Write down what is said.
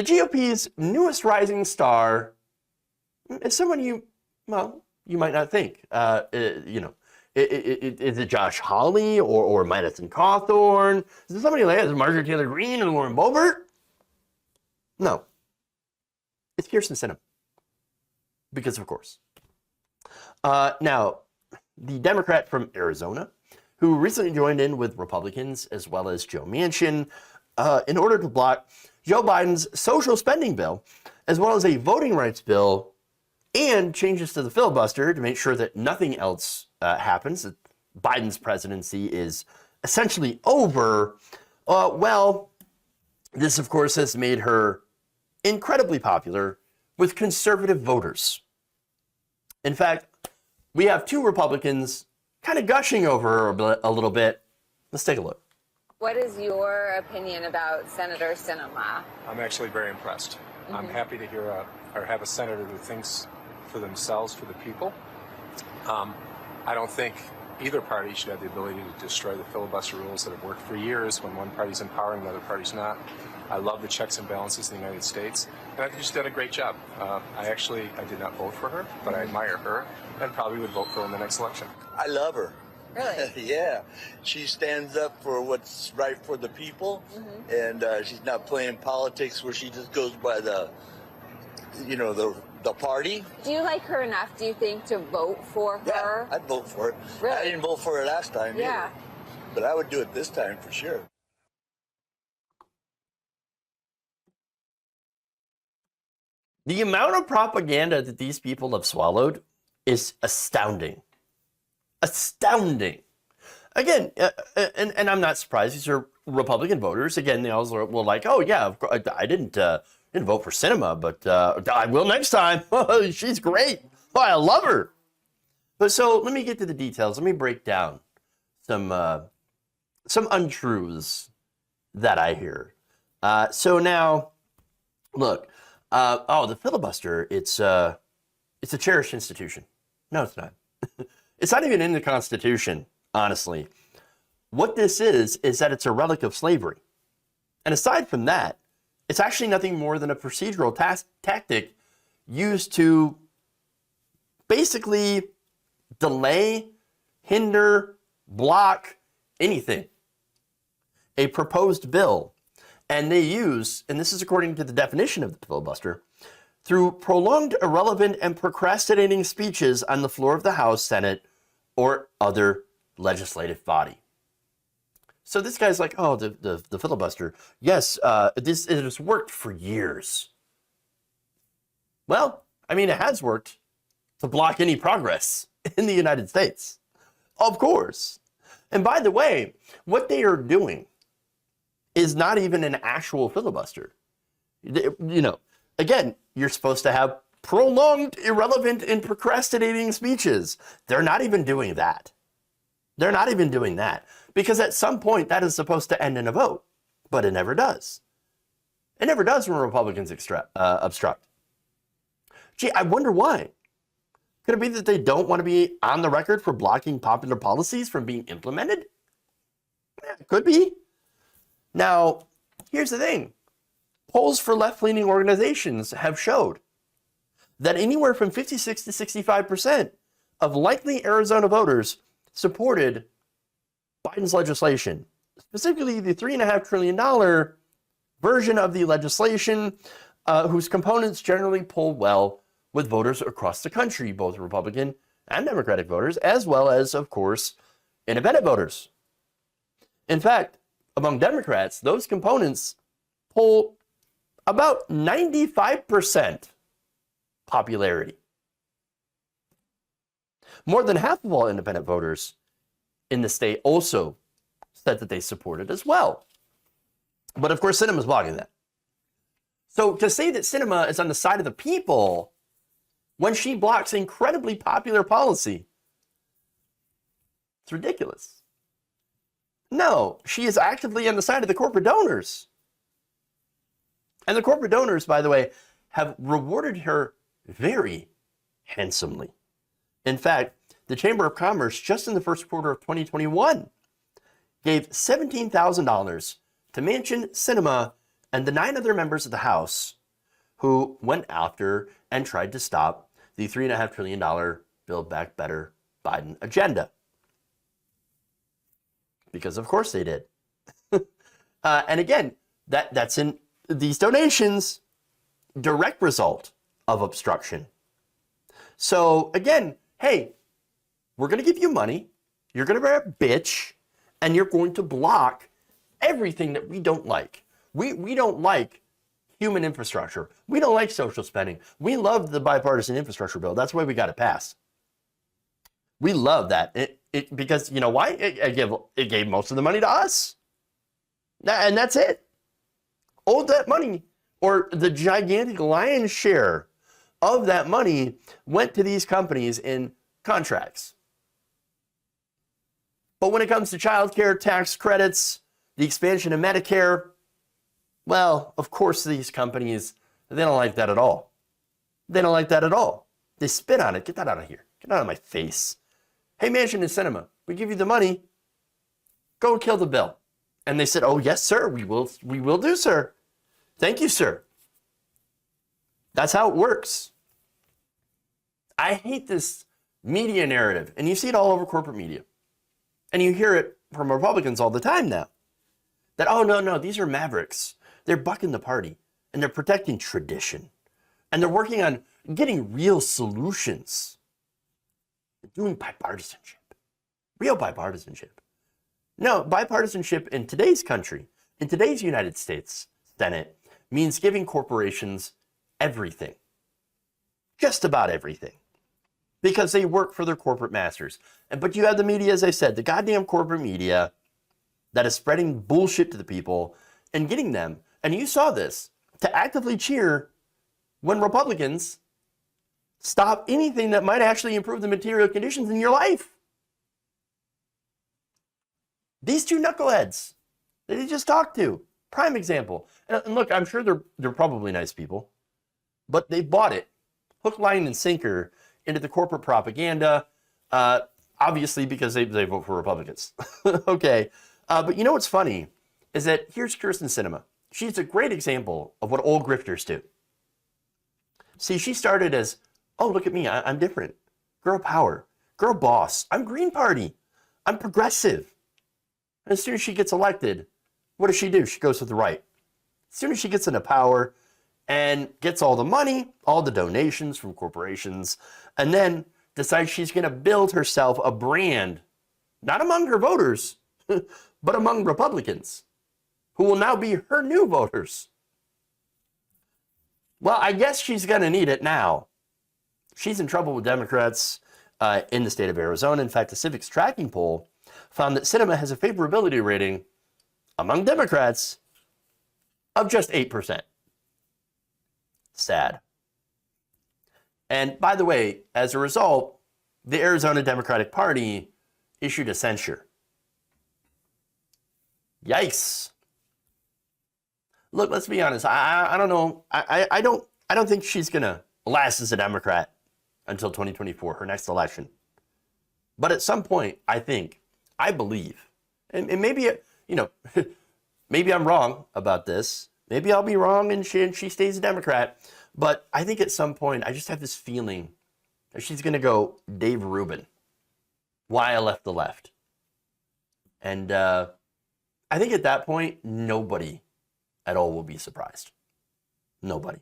The GOP's newest rising star is someone you might not think. Is it Josh Hawley or Madison Cawthorn? Is it somebody like Marjorie Taylor Greene and Lauren Boebert? No. It's Kyrsten Sinema. Because of course. Now, the Democrat from Arizona, who recently joined in with Republicans as well as Joe Manchin in order to block Joe Biden's social spending bill, as well as a voting rights bill, and changes to the filibuster to make sure that nothing else happens, that Biden's presidency is essentially over. This, of course, has made her incredibly popular with conservative voters. In fact, we have two Republicans kind of gushing over her a little bit. Let's take a look. What is your opinion about Senator Sinema? I'm actually very impressed. I'm happy to hear or have a senator who thinks for themselves, for the people. I don't think either party should have the ability to destroy the filibuster rules that have worked for years when one party's in power and the other party's not. I love the checks and balances in the United States, and I think she's done a great job. I did not vote for her, but I admire her and probably would vote for her in the next election. I love her. Really? Yeah. She stands up for what's right for the people, and she's not playing politics where she just goes by the party. Do you like her enough, do you think, to vote for her? Yeah, I'd vote for it. Really? I didn't vote for her last time Yeah. either, but I would do it this time for sure. The amount of propaganda that these people have swallowed is astounding. Astounding. Again, and I'm not surprised. These are Republican voters. Again, they all were like, "Oh yeah, of course, I didn't vote for Sinema, but I will next time. She's great. Oh, I love her." But so let me get to the details. Let me break down some untruths that I hear. So now, look. The filibuster. It's a cherished institution. No, it's not. It's not even in the Constitution, honestly. What this is that it's a relic of slavery. And aside from that, it's actually nothing more than a procedural tactic used to basically delay, hinder, block anything. A proposed bill. And they use, and this is according to the definition of the filibuster, through prolonged, irrelevant, and procrastinating speeches on the floor of the House, Senate, or other legislative body. So this guy's like, oh, the filibuster. Yes, it has worked for years. Well, I mean, it has worked to block any progress in the United States. Of course. And by the way, what they are doing is not even an actual filibuster. Again, you're supposed to have prolonged, irrelevant, and procrastinating speeches. They're not even doing that. They're not even doing that. Because at some point, that is supposed to end in a vote. But it never does. It never does when Republicans obstruct. Gee, I wonder why. Could it be that they don't want to be on the record for blocking popular policies from being implemented? Yeah, it could be. Now, here's the thing. Polls for left-leaning organizations have showed that anywhere from 56 to 65% of likely Arizona voters supported Biden's legislation, specifically the $3.5 trillion version of the legislation, whose components generally poll well with voters across the country, both Republican and Democratic voters, as well as, of course, independent voters. In fact, among Democrats, those components poll about 95% popularity. More than half of all independent voters in the state also said that they support it as well. But of course, Sinema's blocking that. So to say that Sinema is on the side of the people when she blocks incredibly popular policy, it's ridiculous. No, she is actively on the side of the corporate donors. And the corporate donors, by the way, have rewarded her very handsomely. In fact, the Chamber of Commerce, just in the first quarter of 2021, gave $17,000 to Manchin, Sinema, and the 9 other members of the House who went after and tried to stop the $3.5 trillion Build Back Better Biden agenda. Because of course they did. And again, that's in these donations, direct result of obstruction. So again, hey, we're going to give you money, you're going to be a bitch, and you're going to block everything that we don't like. We don't like human infrastructure. We don't like social spending. We love the bipartisan infrastructure bill. That's why we got it passed. We love that. Because you know why? It gave most of the money to us. And that's it. All that money, or the gigantic lion's share of that money, went to these companies in contracts. But when it comes to childcare, tax credits, the expansion of Medicare, well, of course these companies, they don't like that at all. They don't like that at all. They spit on it. Get that out of here. Get out of my face. Hey, Manchin and Sinema, we give you the money. Go and kill the bill. And they said, oh, yes, sir, we will do, sir. Thank you, sir. That's how it works. I hate this media narrative, and you see it all over corporate media. And you hear it from Republicans all the time now. That, oh, no, these are mavericks. They're bucking the party, and they're protecting tradition. And they're working on getting real solutions. They're doing bipartisanship, real bipartisanship. No, bipartisanship in today's country, in today's United States Senate, means giving corporations everything. Just about everything. Because they work for their corporate masters. But you have the media, as I said, the goddamn corporate media that is spreading bullshit to the people and getting them, and you saw this, to actively cheer when Republicans stop anything that might actually improve the material conditions in your life. These two knuckleheads that he just talked to, prime example. And look, I'm sure they're probably nice people, but they bought it, hook, line, and sinker, into the corporate propaganda, obviously because they vote for Republicans. Okay, but you know what's funny is that here's Kyrsten Sinema. She's a great example of what old grifters do. See, she started as, oh, look at me, I'm different. Girl power, girl boss, I'm Green Party, I'm progressive. And as soon as she gets elected, what does she do? She goes to the right. As soon as she gets into power and gets all the money, all the donations from corporations, and then decides she's going to build herself a brand, not among her voters, but among Republicans, who will now be her new voters. Well, I guess she's going to need it now. She's in trouble with Democrats in the state of Arizona. In fact, the Civics tracking poll found that Sinema has a favorability rating among Democrats of just 8%. Sad. And by the way, as a result, the Arizona Democratic Party issued a censure. Yikes. Look, let's be honest. I don't know. I don't think she's gonna last as a Democrat until 2024, her next election. But at some point, I believe, and maybe, maybe I'm wrong about this. Maybe I'll be wrong and she stays a Democrat. But I think at some point, I just have this feeling that she's going to go Dave Rubin. Why I left the left. And I think at that point, nobody at all will be surprised. Nobody.